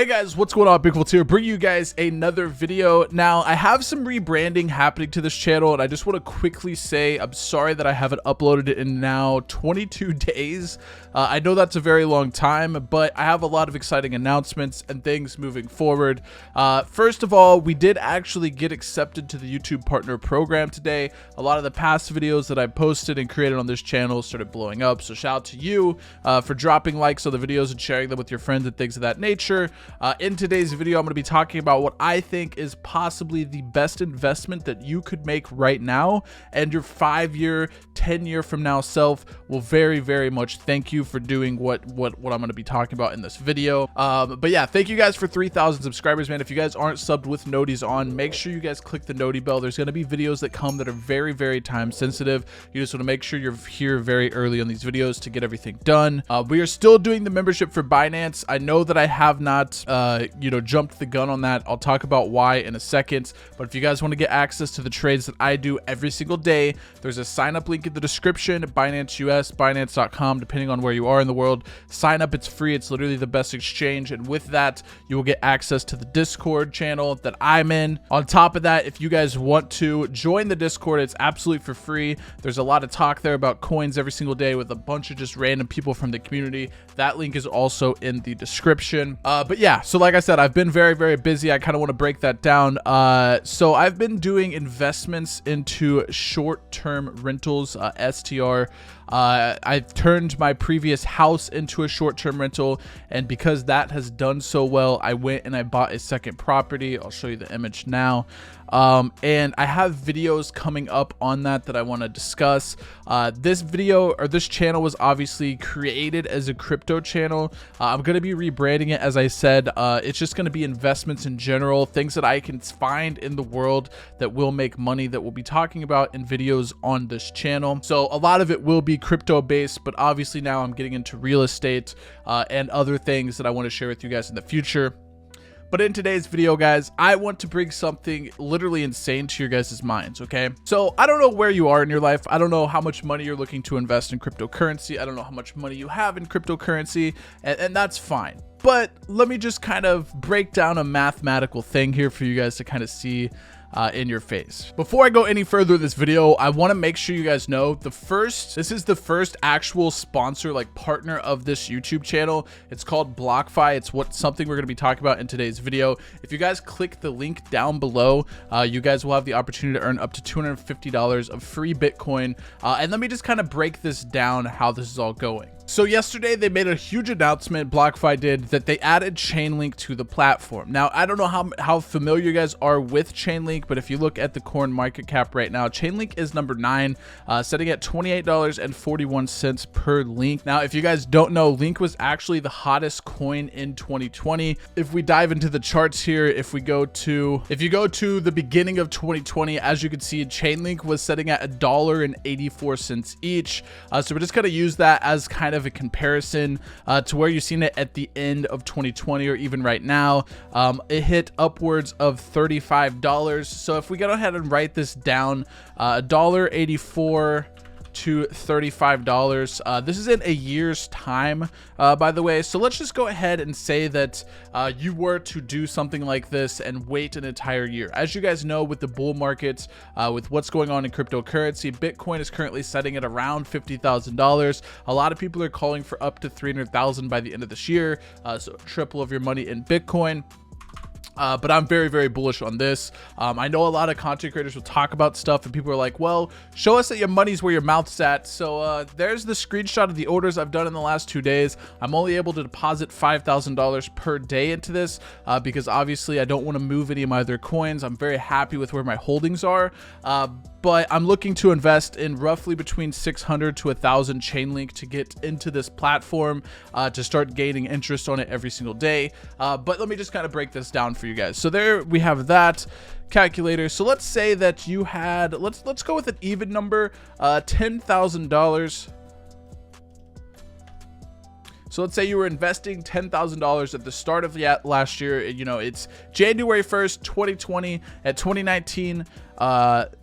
Hey guys, what's going on? Big Wolf here, bringing you guys another video. Now, I have some rebranding happening to this channel, and I just want to quickly say I'm sorry that I haven't uploaded it in now 22 days. I know that's a very long time, but I have a lot of exciting announcements and things moving forward. First of all, we did actually get accepted to the YouTube Partner Program today. A lot of the past videos that I posted and created on this channel started blowing up, so shout out to you for dropping likes on the videos and sharing them with your friends and things of that nature. In today's video, I'm going to be talking about what I think is possibly the best investment that you could make right now, and your 5-year, 10-year from now self will very, very much thank you for doing what I'm going to be talking about in this video. But yeah, thank you guys for 3,000 subscribers, man. If you guys aren't subbed with noties on, make sure you guys click the noti bell. There's going to be videos that come that are very, very time sensitive. You just want to make sure you're here very early on these videos to get everything done. We are still doing the membership for Binance. I know that I have not jumped the gun on that. I'll talk about why in a second, but if you guys want to get access to the trades that I do every single day, there's a sign up link in the description. Binance US, Binance.com, depending on where you are in the world. Sign up, it's free. It's literally the best exchange, and with that you will get access to the Discord channel that I'm in. On top of that, if you guys want to join the Discord, it's absolutely for free. There's a lot of talk there about coins every single day with a bunch of just random people from the community. That link is also in the description. But yeah, so like I said, I've been very, very busy. I kind of want to break that down. So I've been doing investments into short-term rentals, STR. I've turned my previous house into a short-term rental, and because that has done so well, I went and I bought a second property. I'll show you the image now. And I have videos coming up on that I want to discuss. This video, or this channel, was obviously created as a crypto channel. I'm going to be rebranding it, as I said. It's just going to be investments in general, things that I can find in the world that will make money, that we'll be talking about in videos on this channel. So a lot of it will be crypto based, but obviously now I'm getting into real estate and other things that I want to share with you guys in the future. But in today's video, guys, I want to bring something literally insane to your guys' minds, okay? So I don't know where you are in your life. I don't know how much money you're looking to invest in cryptocurrency. I don't know how much money you have in cryptocurrency, and that's fine. But let me just kind of break down a mathematical thing here for you guys to kind of see in your face. Before I go any further in this video, I want to make sure you guys know this is the first actual sponsor, like partner of this YouTube channel. It's called BlockFi. It's something we're going to be talking about in today's video. If you guys click the link down below, you guys will have the opportunity to earn up to $250 of free Bitcoin. And let me just kind of break this down, how this is all going. So yesterday they made a huge announcement, BlockFi did, that they added Chainlink to the platform. Now, I don't know how familiar you guys are with Chainlink, but if you look at the coin market cap right now, Chainlink is number 9, sitting at $28.41 per Link. Now, if you guys don't know, Link was actually the hottest coin in 2020. If we dive into the charts here, if you go to the beginning of 2020, as you can see, Chainlink was sitting at $1.84 each. So we're just gonna use that as kind of a comparison to where you've seen it at the end of 2020, or even right now. It hit upwards of $35. So if we go ahead and write this down, $1.84 to $35. This is in a year's time, by the way. So let's just go ahead and say that you were to do something like this and wait an entire year. As you guys know, with the bull markets, with what's going on in cryptocurrency, Bitcoin is currently setting at around $50,000. A lot of people are calling for up to $300,000 by the end of this year, so triple of your money in Bitcoin. But I'm very, very bullish on this. I know a lot of content creators will talk about stuff and people are like, well, show us that your money's where your mouth's at. So there's the screenshot of the orders I've done in the last 2 days. I'm only able to deposit $5,000 per day into this because obviously I don't want to move any of my other coins. I'm very happy with where my holdings are. But I'm looking to invest in roughly between 600 to 1,000 Chainlink to get into this platform, to start gaining interest on it every single day. But let me just kind of break this down for you guys. So there we have that calculator. So let's say that you had, let's go with an even number, $10,000. So let's say you were investing $10,000 at the start of last year. You know, it's January 1st, 2020. At 2019,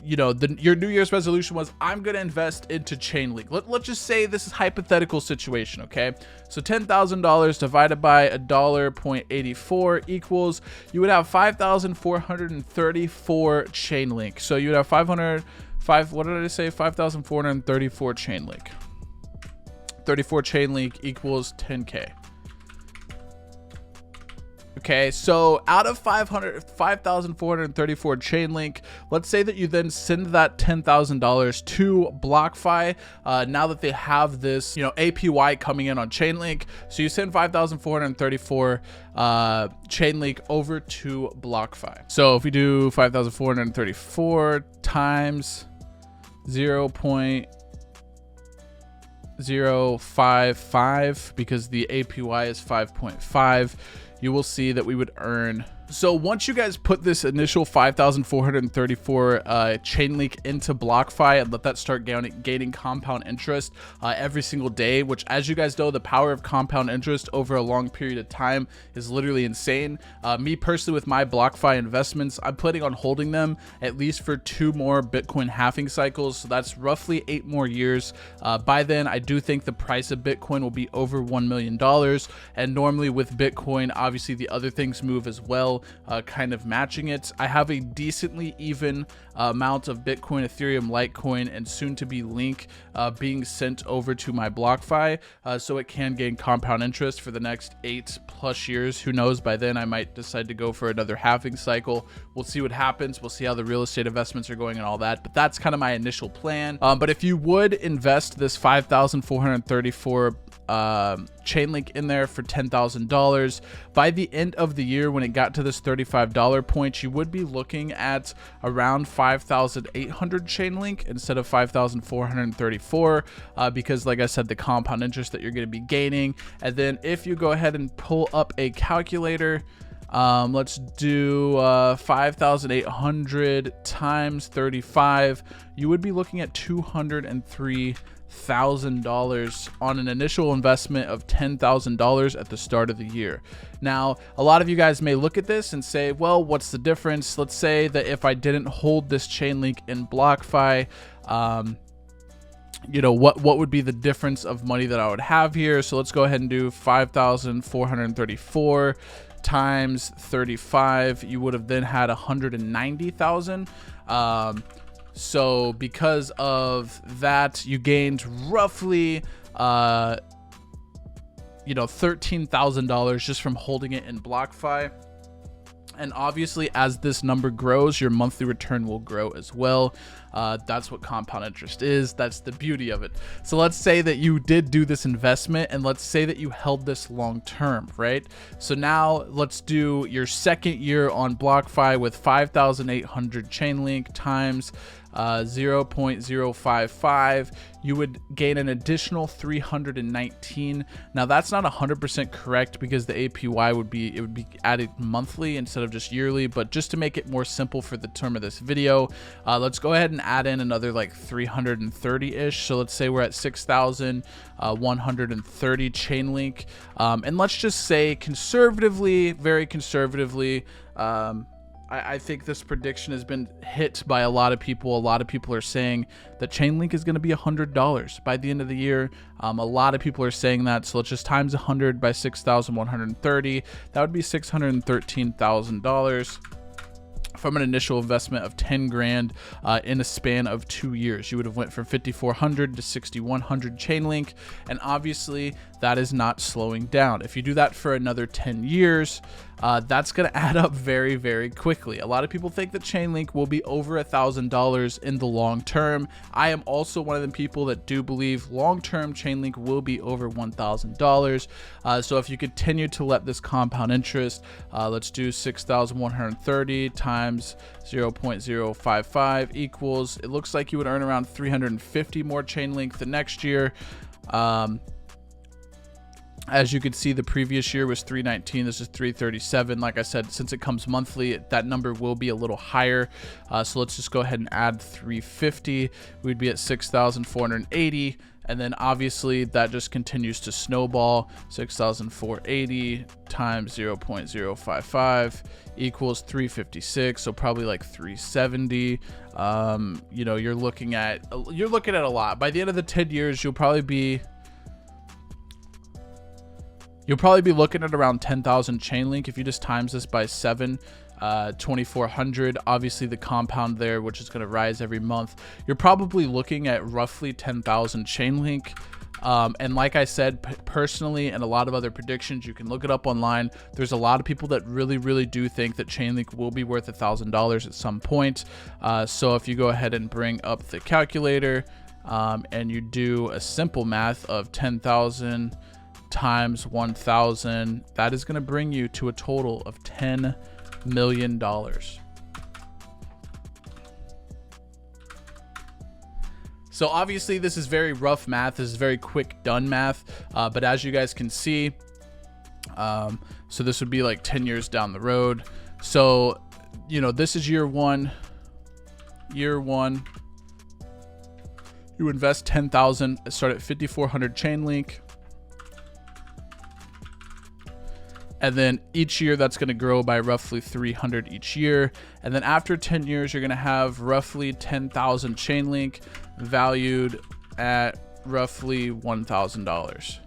you know, your New Year's resolution was, I'm going to invest into Chainlink. Let's just say this is hypothetical situation, okay? So $10,000 divided by $1.84 equals, you would have 5,434 Chainlink. So you would have 5,434 Chainlink. 34 Chainlink equals 10K. Okay, so out of 5,434 Chainlink, let's say that you then send that $10,000 to BlockFi. Now that they have this, you know, APY coming in on Chainlink, so you send 5,434 Chainlink over to BlockFi. So if we do 5,434 times 0.055, because the APY is 5.5, you will see that we would earn. So once you guys put this initial 5,434 Chainlink into BlockFi and let that start gaining compound interest every single day, which, as you guys know, the power of compound interest over a long period of time is literally insane. Me personally, with my BlockFi investments, I'm planning on holding them at least for 2 more Bitcoin halving cycles. So that's roughly 8 more years. By then, I do think the price of Bitcoin will be over $1 million. And normally with Bitcoin, obviously the other things move as well, kind of matching it. I have a decently even amount of Bitcoin, Ethereum, Litecoin, and soon to be Link being sent over to my BlockFi, so it can gain compound interest for the next 8+ years. Who knows? By then I might decide to go for another halving cycle. We'll see what happens. We'll see how the real estate investments are going and all that, but that's kind of my initial plan. But if you would invest this 5,434 Chainlink in there for $10,000, by the end of the year, when it got to this $35 point, you would be looking at around 5,800 Chainlink instead of 5,434, because like I said, the compound interest that you're going to be gaining. And then if you go ahead and pull up a calculator, let's do 5,800 times 35, you would be looking at $203,000 on an initial investment of $10,000 at the start of the year. Now, a lot of you guys may look at this and say, well, what's the difference? Let's say that if I didn't hold this Chainlink in BlockFi, you know, what would be the difference of money that I would have here? So let's go ahead and do 5,434 times 35. You would have then had 190,000. So because of that, you gained roughly, you know, $13,000 just from holding it in BlockFi. And obviously, as this number grows, your monthly return will grow as well. That's what compound interest is. That's the beauty of it. So let's say that you did do this investment, and let's say that you held this long term, right? So now let's do your second year on BlockFi with 5,800 Chainlink times 0.055. You would gain an additional 319. Now that's not 100% correct, because the APY would be added monthly instead of just yearly, but just to make it more simple for the term of this video, let's go ahead and add in another like 330-ish. So let's say we're at 6,130 Chainlink, and let's just say conservatively, very conservatively, I think this prediction has been hit by a lot of people. A lot of people are saying that Chainlink is going to be $100 by the end of the year. A lot of people are saying that. So let's just times 100 by 6,130. That would be $613,000 from an initial investment of 10 grand in a span of 2 years. You would have went from 5,400 to 6,100 Chainlink, and obviously that is not slowing down. If you do that for another 10 years, that's going to add up very, very quickly. A lot of people think that Chainlink will be over $1,000 in the long term. I am also one of the people that do believe long-term Chainlink will be over $1,000. So if you continue to let this compound interest, let's do 6,130 times 0.055 equals, it looks like you would earn around 350 more Chainlink the next year. As you can see, the previous year was 319. This is 337. Like I said, since it comes monthly, that number will be a little higher. So let's just go ahead and add 350. We'd be at 6,480. And then obviously that just continues to snowball. 6,480 times 0.055 equals 356. So probably like 370. You know, you're looking at a lot. By the end of the 10 years, you'll probably be looking at around 10,000 Chainlink. If you just times this by 7, 2,400, obviously the compound there, which is going to rise every month, you're probably looking at roughly 10,000 Chainlink. And like I said, personally, and a lot of other predictions, you can look it up online. There's a lot of people that really do think that Chainlink will be worth $1,000 at some point. So if you go ahead and bring up the calculator, and you do a simple math of 10,000 times 1,000, that is going to bring you to a total of $10 million. So obviously this is very rough math. This is very quick done math. But as you guys can see, so this would be like 10 years down the road. So, you know, this is year one. You invest 10,000, start at 5,400 Chainlink. And then each year that's going to grow by roughly 300 each year. And then after 10 years, you're going to have roughly 10,000 Chainlink valued at roughly $1,000.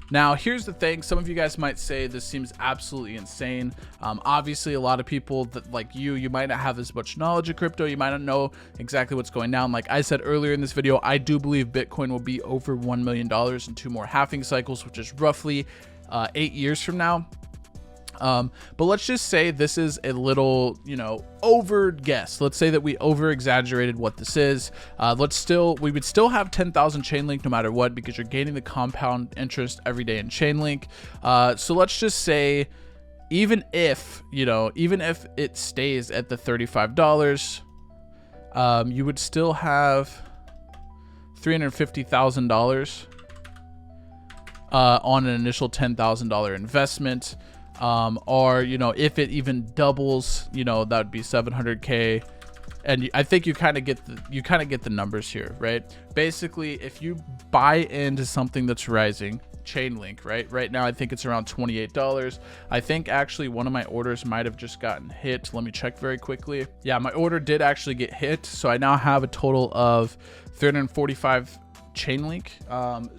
Now, here's the thing. Some of you guys might say this seems absolutely insane. Obviously, a lot of people that like you might not have as much knowledge of crypto. You might not know exactly what's going down. Like I said earlier in this video, I do believe Bitcoin will be over $1 million in 2 more halving cycles, which is roughly 8 years from now. But let's just say this is a little, you know, over guess. Let's say that we over exaggerated what this is. We would still have 10,000 Chainlink no matter what, because you're gaining the compound interest every day in Chainlink. So let's just say, even if it stays at the $35, you would still have $350,000 on an initial $10,000 investment. Or, you know, if it even doubles, you know, that would be 700K. And I think you kind of get the numbers here, right? Basically, if you buy into something that's rising, Chainlink, right now I think it's around $28. I think actually one of my orders might have just gotten hit. Let me check very quickly. Yeah, my order did actually get hit, so I now have a total of 345 Chainlink.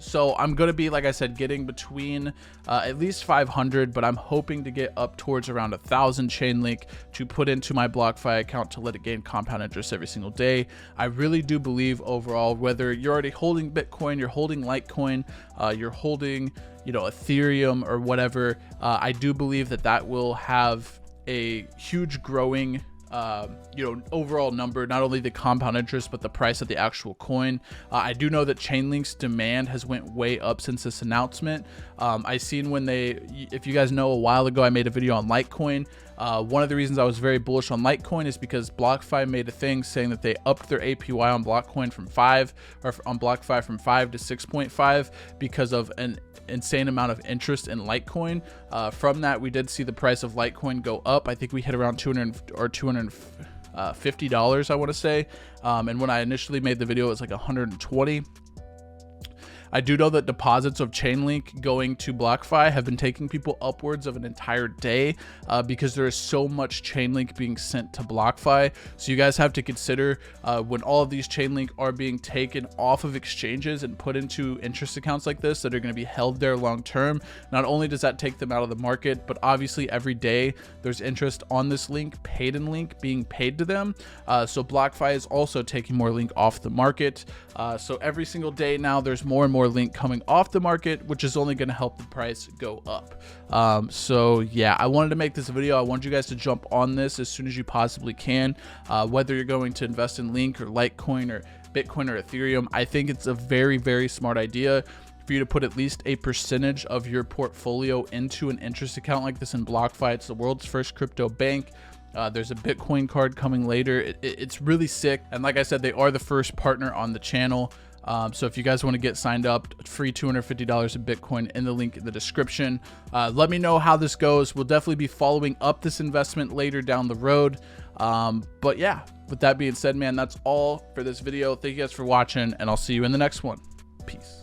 So I'm gonna be, like I said, getting between at least 500, but I'm hoping to get up towards around 1,000 Chainlink to put into my BlockFi account to let it gain compound interest every single day. I really do believe overall, whether you're already holding Bitcoin, you're holding Litecoin, you're holding, you know, Ethereum or whatever, I do believe that will have a huge growing you know, overall number, not only the compound interest, but the price of the actual coin. I do know that Chainlink's demand has went way up since this announcement. I seen if you guys know, a while ago, I made a video on Litecoin. One of the reasons I was very bullish on Litecoin is because BlockFi made a thing saying that they upped their APY on BlockFi from 5 to 6.5 because of an insane amount of interest in Litecoin. From that, we did see the price of Litecoin go up. I think we hit around $250, I want to say. And when I initially made the video, it was like 120. I do know that deposits of Chainlink going to BlockFi have been taking people upwards of an entire day because there is so much Chainlink being sent to BlockFi. So you guys have to consider when all of these Chainlink are being taken off of exchanges and put into interest accounts like this that are going to be held there long term. Not only does that take them out of the market, but obviously every day there's interest on this link, paid in Link, being paid to them. So BlockFi is also taking more Link off the market. So every single day now there's more and more Link coming off the market, which is only going to help the price go up. So yeah, I wanted to make this video. I want you guys to jump on this as soon as you possibly can, whether you're going to invest in Link or Litecoin or Bitcoin or Ethereum. I think it's a very smart idea for you to put at least a percentage of your portfolio into an interest account like this in BlockFi. It's the world's first crypto bank. There's a Bitcoin card coming later. It's really sick. And like I said, they are the first partner on the channel. So if you guys want to get signed up, free $250 of Bitcoin in the link in the description. Let me know how this goes. We'll definitely be following up this investment later down the road. But yeah, with that being said, man, that's all for this video. Thank you guys for watching, and I'll see you in the next one. Peace.